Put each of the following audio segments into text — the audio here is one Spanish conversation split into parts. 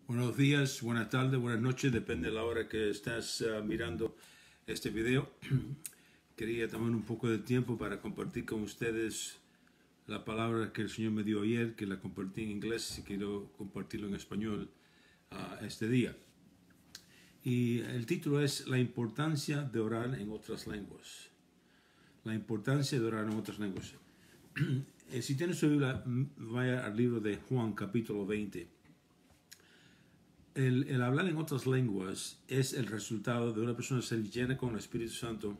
Buenos días, buenas tardes, buenas noches, depende de la hora que estás mirando este video. Quería tomar un poco de tiempo para compartir con ustedes la palabra que el Señor me dio ayer, que la compartí en inglés y quiero compartirlo en español este día. Y el título es La importancia de orar en otras lenguas. La importancia de orar en otras lenguas. Si tienes su Biblia, vaya al libro de Juan, capítulo 20. El hablar en otras lenguas es el resultado de una persona ser llena con el Espíritu Santo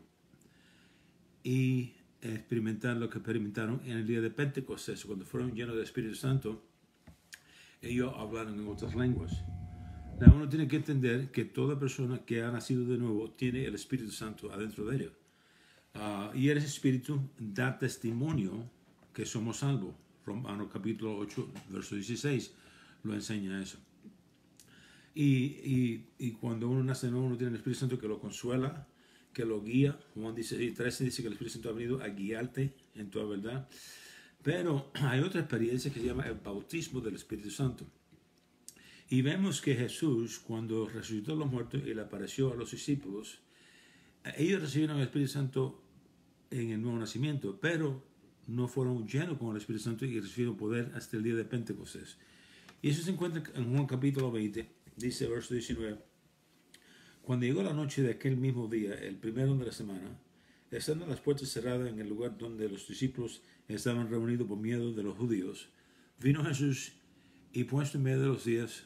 y experimentar lo que experimentaron en el día de Pentecostés. Cuando fueron llenos del Espíritu Santo, ellos hablaron en otras lenguas. Uno tiene que entender que toda persona que ha nacido de nuevo tiene el Espíritu Santo adentro de ellos. Y ese Espíritu da testimonio que somos salvos. Romanos capítulo 8, verso 16 lo enseña eso. Y cuando uno nace de nuevo, uno tiene el Espíritu Santo que lo consuela, que lo guía. Juan 13 dice que el Espíritu Santo ha venido a guiarte en toda verdad. Pero hay otra experiencia que se llama el bautismo del Espíritu Santo. Y vemos que Jesús, cuando resucitó a los muertos y le apareció a los discípulos, ellos recibieron el Espíritu Santo en el nuevo nacimiento, pero no fueron llenos con el Espíritu Santo y recibieron poder hasta el día de Pentecostés. Y eso se encuentra en Juan capítulo 20. Dice verso 19, cuando llegó la noche de aquel mismo día, el primero de la semana, estando las puertas cerradas en el lugar donde los discípulos estaban reunidos por miedo de los judíos, vino Jesús y puesto en medio de los días,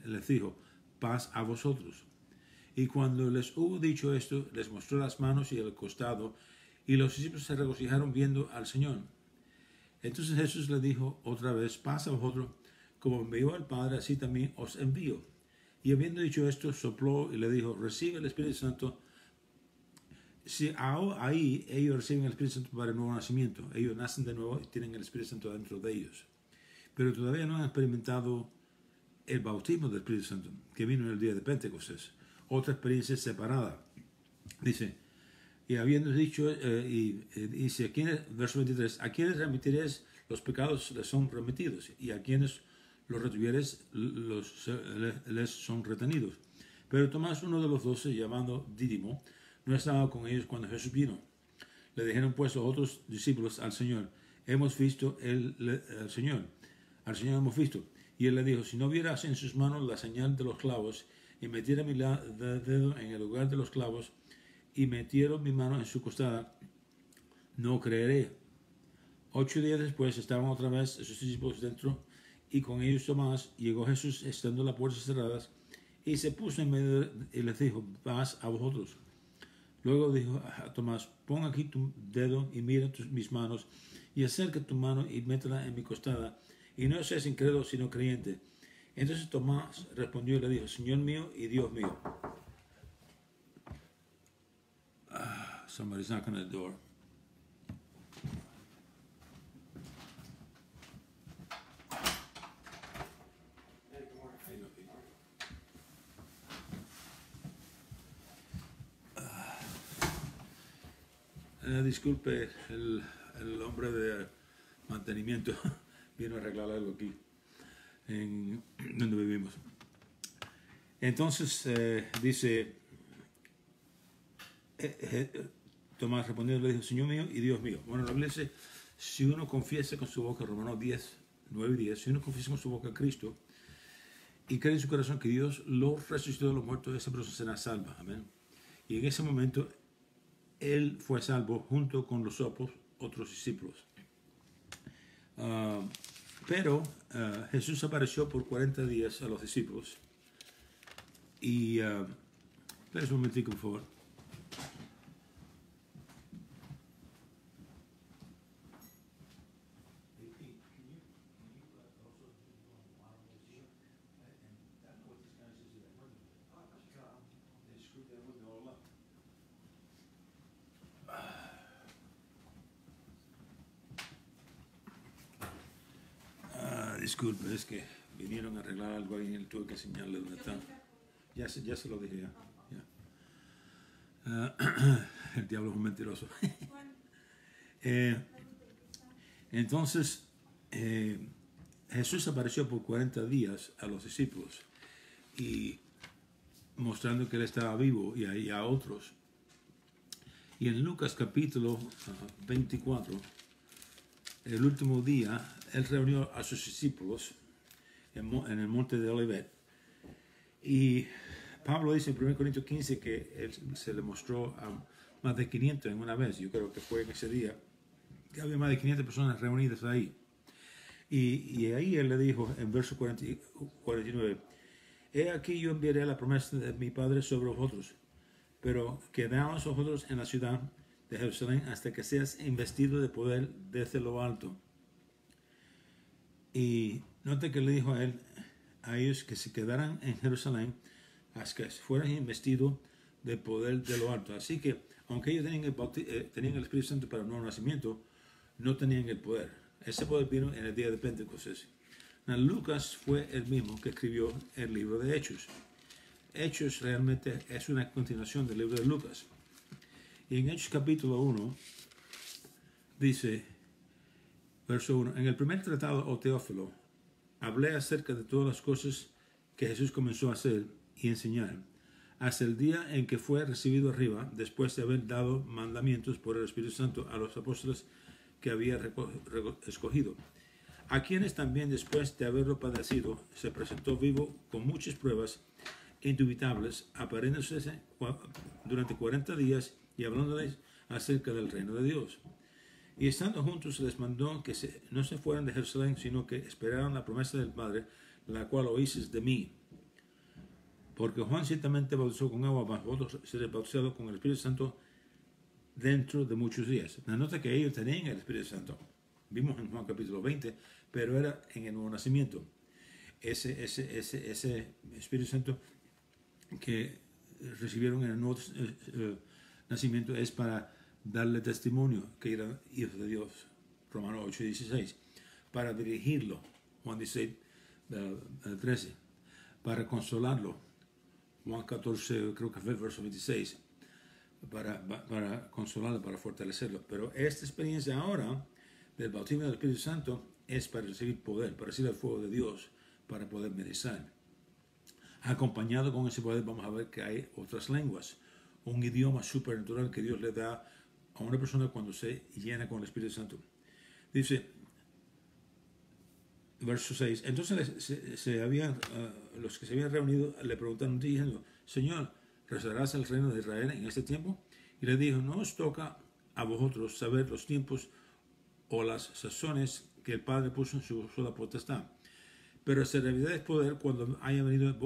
les dijo, paz a vosotros. Y cuando les hubo dicho esto, les mostró las manos y el costado, y los discípulos se regocijaron viendo al Señor. Entonces Jesús les dijo otra vez, paz a vosotros. Como envió al Padre, así también os envío. Y habiendo dicho esto, sopló y le dijo, recibe el Espíritu Santo. Si ahí ellos reciben el Espíritu Santo para el nuevo nacimiento, ellos nacen de nuevo y tienen el Espíritu Santo dentro de ellos. Pero todavía no han experimentado el bautismo del Espíritu Santo, que vino en el día de Pentecostés. Otra experiencia separada. Dice, y habiendo dicho, dice, verso 23, a quienes remitiréis los pecados les son remitidos, y a quienes los retuvieres les son retenidos. Pero Tomás, uno de los 12, llamado Dídimo, no estaba con ellos cuando Jesús vino. Le dijeron pues los otros discípulos al Señor, hemos visto al Señor hemos visto. Y él le dijo, si no vieras en sus manos la señal de los clavos, y metiera mi dedo en el lugar de los clavos, y metieron mi mano en su costada, no creeré. 8 días después estaban otra vez sus discípulos dentro, y con ellos Tomás. Llegó Jesús estando las puertas cerradas, y se puso en medio y les dijo, paz a vosotros. Luego dijo a Tomás, pon aquí tu dedo y mira mis manos, y acerca tu mano y métela en mi costada, y no seas incrédulo sino creyente. Entonces Tomás respondió y le dijo, Señor mío y Dios mío. Somebody's knocking at the door. Disculpe, el hombre de mantenimiento vino a arreglar algo aquí, en donde vivimos. Entonces dice, Tomás respondió y le dijo, Señor mío y Dios mío. Bueno, la Biblia dice, si uno confiesa con su boca, Romanos 10, 9 y 10, si uno confiesa con su boca a Cristo y cree en su corazón que Dios lo resucitó de los muertos, esa persona será salva. Amén. Y en ese momento, él fue salvo junto con los otros discípulos. Pero Jesús apareció por 40 días a los discípulos. Y, espera un momentico, por favor. Disculpe, es que vinieron a arreglar algo ahí y él tuve que enseñarle dónde está. Ya se lo dije ya. El diablo es un mentiroso. Entonces, Jesús apareció por 40 días a los discípulos y mostrando que él estaba vivo y a otros. Y en Lucas capítulo 24, el último día, él reunió a sus discípulos en el monte de Olivet. Y Pablo dice en 1 Corintios 15 que él se le mostró a más de 500 en una vez. Yo creo que fue en ese día que había más de 500 personas reunidas ahí. Y ahí él le dijo en verso 49, he aquí yo enviaré la promesa de mi Padre sobre vosotros, pero quedaos vosotros en la ciudad de Jerusalén hasta que seas investido de poder desde lo alto. Y note que le dijo a ellos que se quedaran en Jerusalén hasta que fueran investidos de poder de lo alto. Así que, aunque ellos tenían el Espíritu Santo para el nuevo nacimiento, no tenían el poder. Ese poder vino en el día de Pentecostés. Lucas fue el mismo que escribió el libro de Hechos. Hechos realmente es una continuación del libro de Lucas. Y en Hechos capítulo 1 dice, verso 1, en el primer tratado, oh Teófilo, hablé acerca de todas las cosas que Jesús comenzó a hacer y enseñar, hasta el día en que fue recibido arriba, después de haber dado mandamientos por el Espíritu Santo a los apóstoles que había escogido, a quienes también después de haberlo padecido, se presentó vivo con muchas pruebas indubitables, apareciéndose durante 40 días y hablándoles acerca del reino de Dios. Y estando juntos les mandó que no se fueran de Jerusalén, sino que esperaran la promesa del Padre, la cual oísteis de mí. Porque Juan ciertamente bautizó con agua, mas vosotros seréis bautizados con el Espíritu Santo dentro de muchos días. Nota que ellos tenían el Espíritu Santo. Vimos en Juan capítulo 20, pero era en el nuevo nacimiento. Ese Espíritu Santo que recibieron en el nuevo nacimiento es para darle testimonio que eran hijos de Dios. Romanos 8:16. Para dirigirlo. Juan 16, 13. Para consolarlo. Juan 14, creo que fue el verso 26. Para consolarlo, para fortalecerlo. Pero esta experiencia ahora del bautismo del Espíritu Santo es para recibir poder, para recibir el fuego de Dios, para poder ministrar. Acompañado con ese poder vamos a ver que hay otras lenguas, un idioma supernatural que Dios le da a una persona cuando se llena con el Espíritu Santo. Dice, verso 6, entonces los que se habían reunido le preguntaron diciendo, Señor, ¿restaurarás el reino de Israel en este tiempo? Y le dijo, no os toca a vosotros saber los tiempos o las sazones que el Padre puso en su sola potestad, pero se revelaréis poder cuando haya venido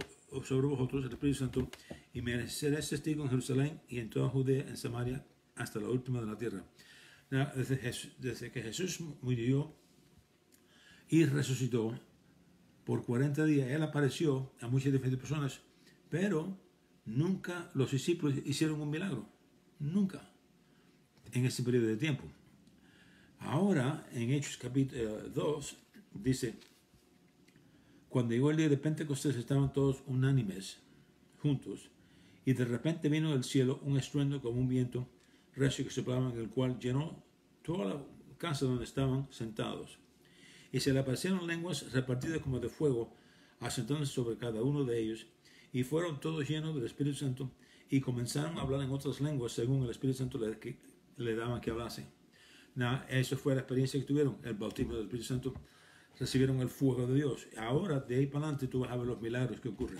sobre vosotros el Espíritu Santo, y me seréis testigo en Jerusalén y en toda Judea, en Samaria, hasta la última de la tierra. Desde que Jesús murió y resucitó, por 40 días Él apareció a muchas diferentes personas, pero nunca los discípulos hicieron un milagro. Nunca. En ese periodo de tiempo. Ahora, en Hechos capítulo 2, dice, cuando llegó el día de Pentecostés estaban todos unánimes, juntos, y de repente vino del cielo un estruendo como un viento recio que soplaba, en el cual llenó toda la casa donde estaban sentados. Y se le aparecieron lenguas repartidas como de fuego, asentándose sobre cada uno de ellos, y fueron todos llenos del Espíritu Santo, y comenzaron a hablar en otras lenguas según el Espíritu Santo le daban que hablasen. Esa fue la experiencia que tuvieron, el bautismo del Espíritu Santo. Recibieron el fuego de Dios. Ahora, de ahí para adelante, tú vas a ver los milagros que ocurren.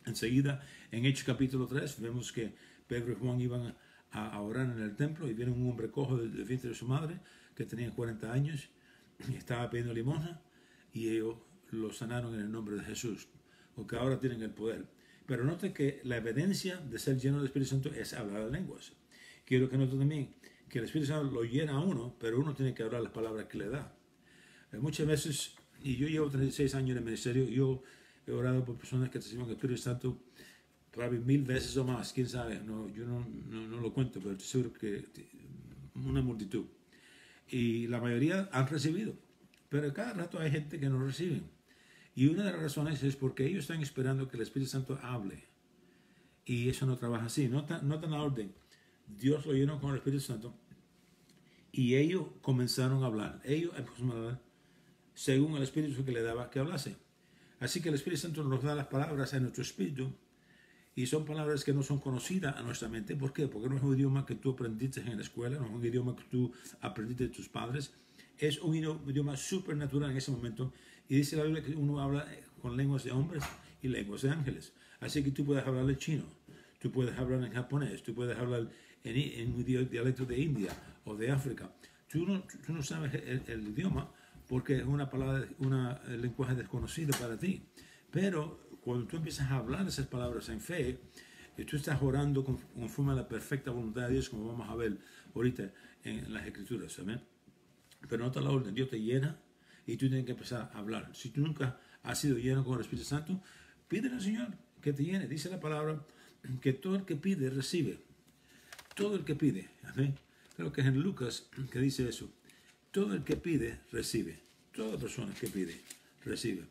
Enseguida, en Hechos capítulo 3, vemos que Pedro y Juan iban a orar en el templo y viene un hombre cojo del vientre de su madre, que tenía 40 años, y estaba pidiendo limosna, y ellos lo sanaron en el nombre de Jesús, porque ahora tienen el poder. Pero note que la evidencia de ser lleno del Espíritu Santo es hablar lenguas. Quiero que note también que el Espíritu Santo lo llena a uno, pero uno tiene que hablar las palabras que le da. Muchas veces, y yo llevo 36 años en el ministerio, yo he orado por personas que reciben el Espíritu Santo probablemente 1000 veces o más, quién sabe, yo no lo cuento, pero estoy seguro que una multitud. Y la mayoría han recibido, pero cada rato hay gente que no recibe. Y una de las razones es porque ellos están esperando que el Espíritu Santo hable. Y eso no trabaja así, notan la orden. Dios lo llenó con el Espíritu Santo y ellos comenzaron a hablar. Ellos empezaron a hablar según el Espíritu que le daba que hablase. Así que el Espíritu Santo nos da las palabras a nuestro espíritu y son palabras que no son conocidas a nuestra mente. ¿Por qué? Porque no es un idioma que tú aprendiste en la escuela, no es un idioma que tú aprendiste de tus padres. Es un idioma supernatural en ese momento. Y dice la Biblia que uno habla con lenguas de hombres y lenguas de ángeles. Así que tú puedes hablar en chino, tú puedes hablar en japonés, tú puedes hablar en un dialecto de India o de África. Tú no sabes el idioma porque es una palabra, un lenguaje desconocido para ti. Pero cuando tú empiezas a hablar esas palabras en fe, tú estás orando conforme a la perfecta voluntad de Dios, como vamos a ver ahorita en las Escrituras. ¿Amén? Pero nota la orden, Dios te llena y tú tienes que empezar a hablar. Si tú nunca has sido lleno con el Espíritu Santo, pídele al Señor que te llene. Dice la palabra que todo el que pide, recibe. Todo el que pide. ¿Amén? Creo que es en Lucas que dice eso. Todo el que pide, recibe. Toda persona que pide, recibe.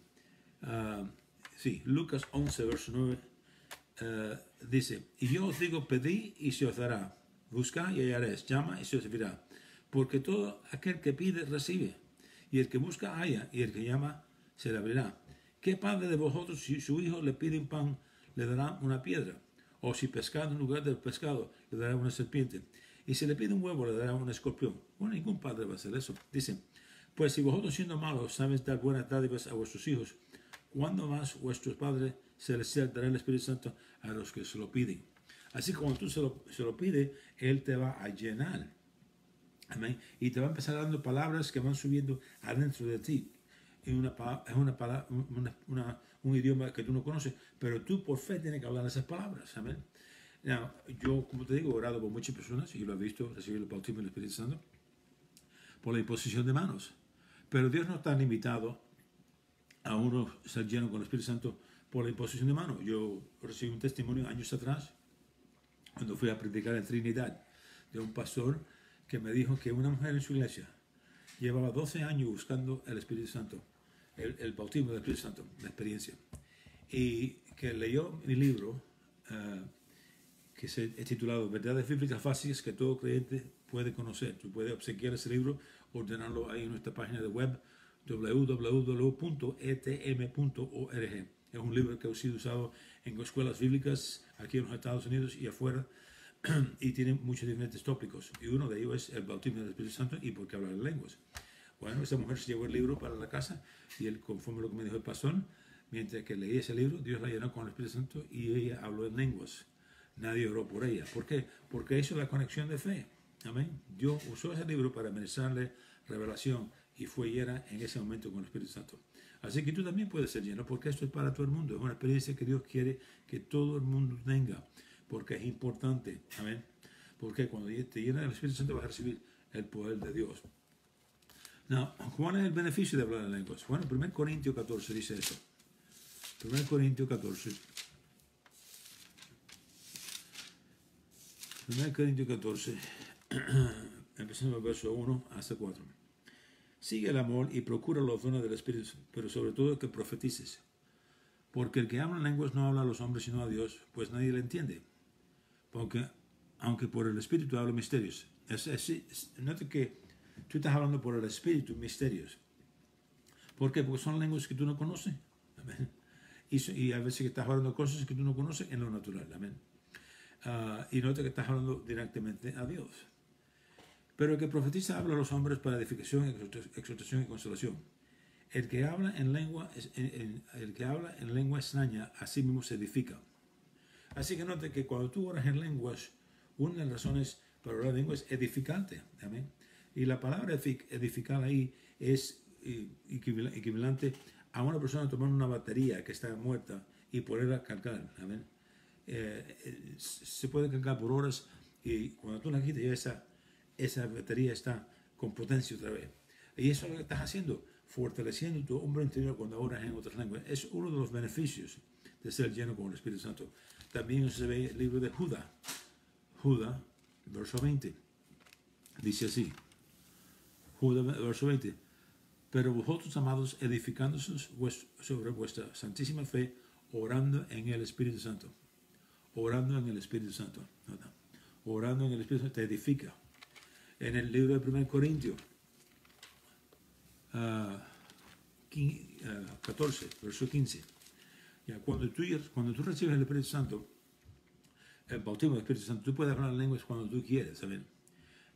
Sí, Lucas 11, verso 9, dice, y yo os digo, pedid y se os dará. Buscad y hallaréis. Llama y se os abrirá. Porque todo aquel que pide, recibe. Y el que busca, halla. Y el que llama, se le abrirá. ¿Qué padre de vosotros, si su hijo le pide un pan, le dará una piedra? O si pescado en lugar del pescado, le dará una serpiente. Y si le pide un huevo, le dará un escorpión. Bueno, ningún padre va a hacer eso. Dice, pues si vosotros siendo malos sabéis dar buenas dádivas a vuestros hijos, ¿cuándo más vuestros padres celestial dará el Espíritu Santo a los que se lo piden? Así como tú se lo pides, Él te va a llenar. Amén. Y te va a empezar dando palabras que van subiendo adentro de ti. Es un idioma que tú no conoces, pero tú por fe tienes que hablar esas palabras. Amén. Now, yo, como te digo, he orado por muchas personas y lo he visto recibir el bautismo del Espíritu Santo por la imposición de manos. Pero Dios no está limitado a uno ser lleno con el Espíritu Santo por la imposición de manos. Yo recibí un testimonio años atrás, cuando fui a predicar en Trinidad, de un pastor que me dijo que una mujer en su iglesia llevaba 12 años buscando el Espíritu Santo, el bautismo del Espíritu Santo, la experiencia, y que leyó mi libro, que es titulado Verdades Bíblicas Fáciles que todo creyente puede conocer. Tú puedes obsequiar ese libro, ordenarlo ahí en nuestra página de web www.etm.org. Es un libro que ha sido usado en escuelas bíblicas aquí en los Estados Unidos y afuera y tiene muchos diferentes tópicos. Y uno de ellos es el bautismo del Espíritu Santo y por qué hablar en lenguas. Bueno, esa mujer se llevó el libro para la casa y él, conforme a lo que me dijo el pastor, mientras que leía ese libro, Dios la llenó con el Espíritu Santo y ella habló en lenguas. Nadie oró por ella. ¿Por qué? Porque eso es la conexión de fe. Amén. Dios usó ese libro para ministrarle revelación y fue llena en ese momento con el Espíritu Santo. Así que tú también puedes ser lleno porque esto es para todo el mundo. Es una experiencia que Dios quiere que todo el mundo tenga porque es importante. Amén. Porque cuando te llena el Espíritu Santo vas a recibir el poder de Dios. Now, ¿cuál es el beneficio de hablar en lenguas? Bueno, 1 Corintios 14 dice eso. 1 Corintios 14. 1 Corintios 14, empezando el verso 1 hasta 4. Sigue el amor y procura los dones del Espíritu, pero sobre todo que profetices. Porque el que habla en lenguas no habla a los hombres sino a Dios, pues nadie le entiende. Porque, aunque por el Espíritu habla misterios. Note que tú estás hablando por el Espíritu misterios. ¿Por qué? Porque son lenguas que tú no conoces. Amén. Y a veces que estás hablando cosas que tú no conoces en lo natural. Amén. Y nota que estás hablando directamente a Dios. Pero el que profetiza habla a los hombres para edificación, exhortación y consolación. El que habla en lengua extraña, así mismo se edifica. Así que note que cuando tú oras en lenguas, una de las razones para orar en lenguas es edificante. ¿Amén? Y la palabra edificar ahí es equivalente a una persona tomar una batería que está muerta y ponerla a cargar. ¿Amén? Se puede cargar por horas y cuando tú la quitas ya esa batería está con potencia otra vez. Y eso es lo que estás haciendo, fortaleciendo tu hombre interior cuando oras en otras lenguas. Es uno de los beneficios de ser lleno con el Espíritu Santo. También se ve el libro de Judá, verso 20. Dice así, Judá, verso 20. Pero vosotros, amados, edificándoos sobre vuestra santísima fe, orando en el Espíritu Santo. Orando en el Espíritu Santo. Orando en el Espíritu Santo te edifica. En el libro de 1 Corintios, 14, verso 15. Ya, cuando tú recibes el Espíritu Santo, el bautismo del Espíritu Santo, tú puedes hablar en lenguas cuando tú quieres, ¿saben?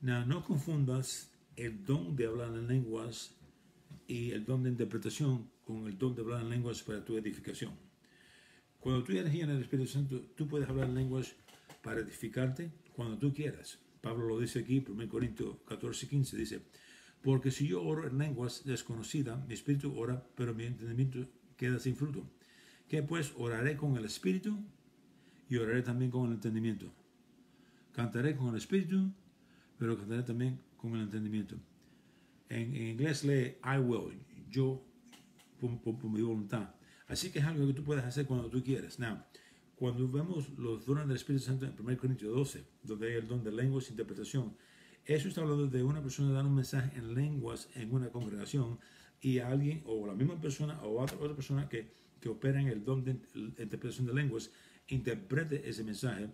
No confundas el don de hablar en lenguas y el don de interpretación con el don de hablar en lenguas para tu edificación. Cuando tú eres lleno del Espíritu Santo, tú puedes hablar en lenguas para edificarte cuando tú quieras. Pablo lo dice aquí, 1 Corintios 14, 15, dice, porque si yo oro en lenguas desconocidas, mi espíritu ora, pero mi entendimiento queda sin fruto. ¿Qué pues? Oraré con el espíritu y oraré también con el entendimiento. Cantaré con el espíritu, pero cantaré también con el entendimiento. En inglés lee I will, yo por mi voluntad. Así que es algo que tú puedes hacer cuando tú quieres. Now, cuando vemos los dones del Espíritu Santo en 1 Corintios 12, donde hay el don de lenguas e interpretación, eso está hablando de una persona dando un mensaje en lenguas en una congregación y a alguien, o la misma persona, o otra persona que opera en el don de interpretación de lenguas, interprete ese mensaje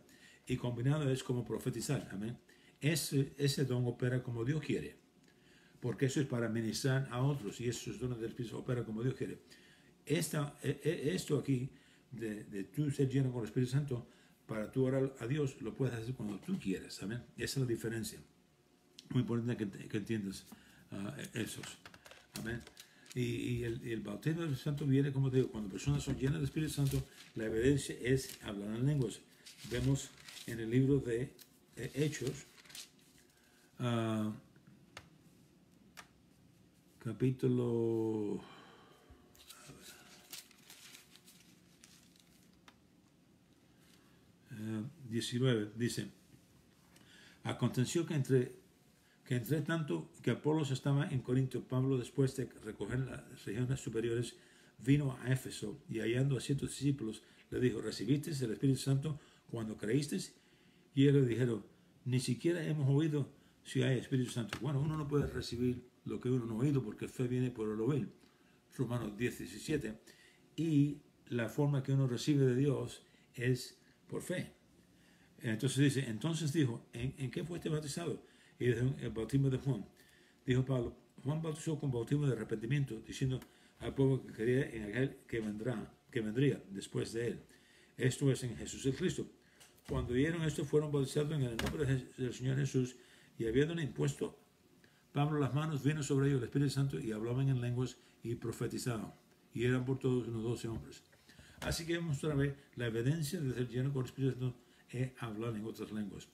y combinado es como profetizar. Amén. Ese don opera como Dios quiere, porque eso es para ministrar a otros y esos dones del Espíritu operan como Dios quiere. Esto aquí, de tú ser lleno con el Espíritu Santo, para tú orar a Dios, lo puedes hacer cuando tú quieras. Amén. Esa es la diferencia. Muy importante que entiendas esos. Amén. Y el bautismo del Espíritu Santo viene, como te digo, cuando personas son llenas del Espíritu Santo, la evidencia es hablar en lenguas. Vemos en el libro de Hechos, capítulo 19, dice, aconteció que entre tanto que Apolos estaba en Corinto, Pablo, después de recoger las regiones superiores, vino a Éfeso y hallando a ciertos discípulos, le dijo, ¿recibiste el Espíritu Santo cuando creísteis? Y ellos le dijeron, ni siquiera hemos oído si hay Espíritu Santo. Bueno, uno no puede recibir lo que uno no ha oído porque fe viene por el oír. Romanos 10, 17. Y la forma que uno recibe de Dios es por fe. Entonces dice, entonces dijo, ¿en qué fuiste bautizado? Y dijo, el bautismo de Juan. Dijo Pablo, Juan bautizó con bautismo de arrepentimiento, diciendo al pueblo que creía en aquel que vendría después de él. Esto es en Jesús el Cristo. Cuando oyeron esto, fueron bautizados en el nombre del Señor Jesús, y habiendo impuesto Pablo las manos, vino sobre ellos el Espíritu Santo, y hablaban en lenguas y profetizaban. Y eran por todos unos 12 hombres. Así que vemos otra vez la evidencia de ser lleno con el Espíritu Santo es hablar en otras lenguas.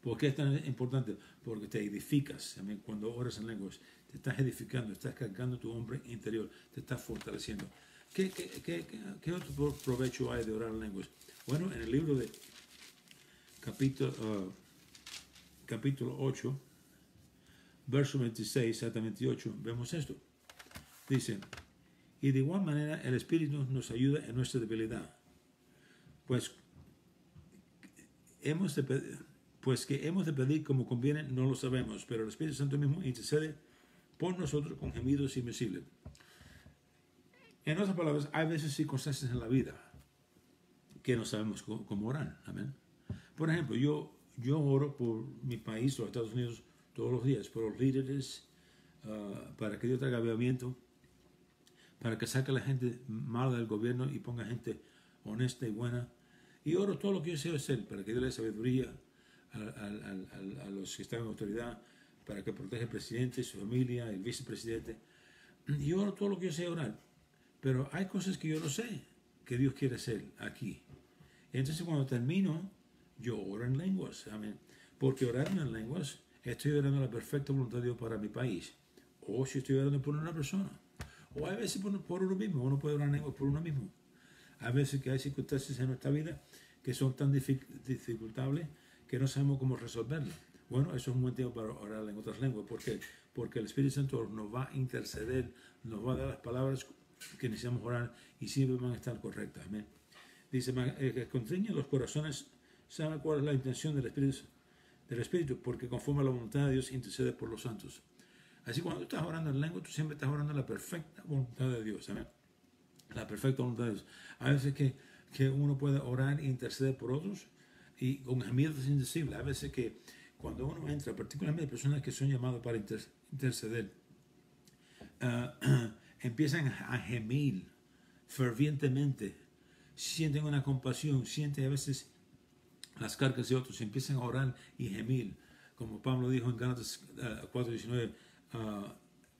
¿Por qué es tan importante? Porque te edificas. También cuando oras en lenguas, te estás edificando, estás cargando tu hombre interior, te estás fortaleciendo. ¿Qué otro provecho hay de orar en lenguas? Bueno, en el libro de capítulo 8, verso 26 hasta 28, vemos esto. Dice, y de igual manera el Espíritu nos ayuda en nuestra debilidad. Pues que hemos de pedir como conviene, no lo sabemos, pero el Espíritu Santo mismo intercede por nosotros con gemidos invisibles. En otras palabras, hay veces circunstancias en la vida que no sabemos cómo orar. Amén. Por ejemplo, yo oro por mi país, los Estados Unidos, todos los días, por los líderes, para que Dios traiga avivamiento, para que saque a la gente mala del gobierno y ponga gente honesta y buena. Y oro todo lo que yo sé hacer para que Dios le dé sabiduría a los que están en autoridad, para que proteja al presidente, su familia, el vicepresidente. Y oro todo lo que yo sé orar. Pero hay cosas que yo no sé que Dios quiere hacer aquí. Entonces cuando termino, yo oro en lenguas. Amén. Porque orando en lenguas, estoy orando la perfecta voluntad de Dios para mi país. O si estoy orando por una persona. O hay veces por uno mismo. Uno puede orar en lenguas por uno mismo. Hay veces que hay circunstancias en nuestra vida que son tan dificultables que no sabemos cómo resolverlas. Bueno, eso es un buen tiempo para orar en otras lenguas. ¿Por qué? Porque el Espíritu Santo nos va a interceder, nos va a dar las palabras que necesitamos orar y siempre van a estar correctas. Amén. Dice, que contriñe los corazones, sabe cuál es la intención del Espíritu, porque conforme a la voluntad de Dios intercede por los santos. Así cuando tú estás orando en lengua, tú siempre estás orando en la perfecta voluntad de Dios. Amén. La perfecta voluntad de Dios. A veces que uno puede orar e interceder por otros y con gemidos indecibles. A veces que cuando uno entra, particularmente personas que son llamadas para interceder, empiezan a gemir fervientemente, sienten una compasión, sienten a veces las cargas de otros, empiezan a orar y gemir, como Pablo dijo en Gálatas 4:19,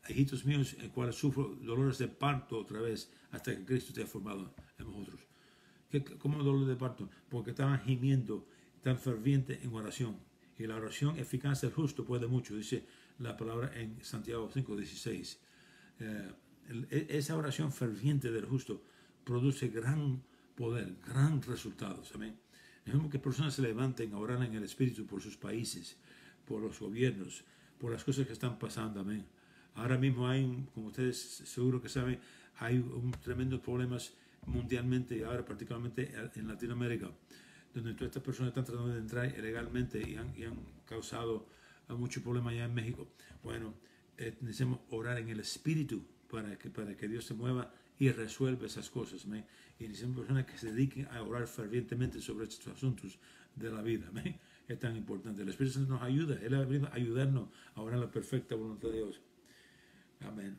hijitos míos, en cuales sufro dolores de parto otra vez, hasta que Cristo te ha formado en vosotros. ¿Cómo dolor de parto? Porque estaban gimiendo tan ferviente en oración. Y la oración eficaz del justo puede mucho, dice la palabra en Santiago 5:16. Esa oración ferviente del justo produce gran poder, gran resultados. Amén. Dejemos que personas se levanten a orar en el Espíritu por sus países, por los gobiernos, por las cosas que están pasando. Amén. Ahora mismo hay, como ustedes seguro que saben, hay tremendos problemas mundialmente y ahora particularmente en Latinoamérica, donde todas estas personas están tratando de entrar ilegalmente y han causado mucho problema allá en México. Bueno, necesitamos orar en el Espíritu para que Dios se mueva y resuelva esas cosas. ¿Me? Y necesitamos personas que se dediquen a orar fervientemente sobre estos asuntos de la vida. ¿Me? Es tan importante. El Espíritu Santo nos ayuda. Él ha venido a ayudarnos a orar la perfecta voluntad de Dios. Amén.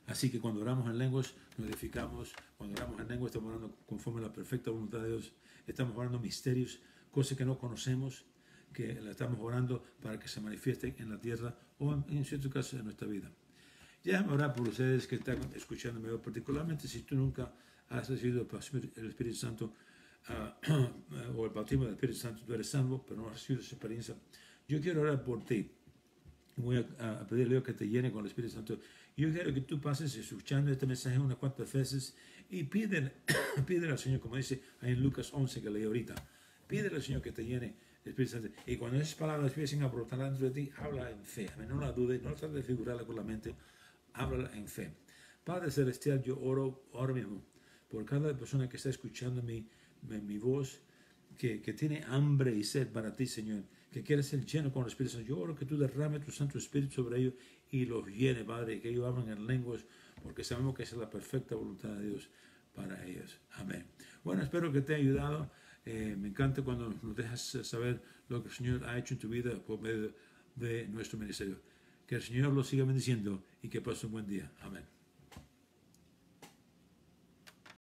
Así que cuando oramos en lenguas, nos edificamos. Cuando oramos en lenguas, estamos orando conforme a la perfecta voluntad de Dios. Estamos orando misterios, cosas que no conocemos, que la estamos orando para que se manifiesten en la tierra o en ciertos casos en nuestra vida. Déjame orar por ustedes que están escuchándome, particularmente si tú nunca has recibido el Espíritu Santo o el bautismo del Espíritu Santo, tú eres salvo, pero no has recibido esa experiencia. Yo quiero orar por ti. Voy a pedirle a Dios que te llene con el Espíritu Santo. Yo quiero que tú pases escuchando este mensaje unas cuantas veces y pídele al Señor, como dice ahí en Lucas 11 que leí ahorita, pídele al Señor que te llene el Espíritu Santo. Y cuando esas palabras empiecen a brotar dentro de ti, habla en fe. No la dudes, no trates de figurarla con la mente, háblala en fe. Padre Celestial, yo oro ahora mismo por cada persona que está escuchando mi voz, que tiene hambre y sed para ti, Señor, que quiere ser lleno con el Espíritu Santo. Yo oro que tú derrame tu Santo Espíritu sobre ellos y los llene, Padre, y que ellos hablen en lenguas, porque sabemos que esa es la perfecta voluntad de Dios para ellos. Amén. Bueno, espero que te haya ayudado. Me encanta cuando nos dejas saber lo que el Señor ha hecho en tu vida por medio de nuestro ministerio. Que el Señor los siga bendiciendo y que pase un buen día. Amén.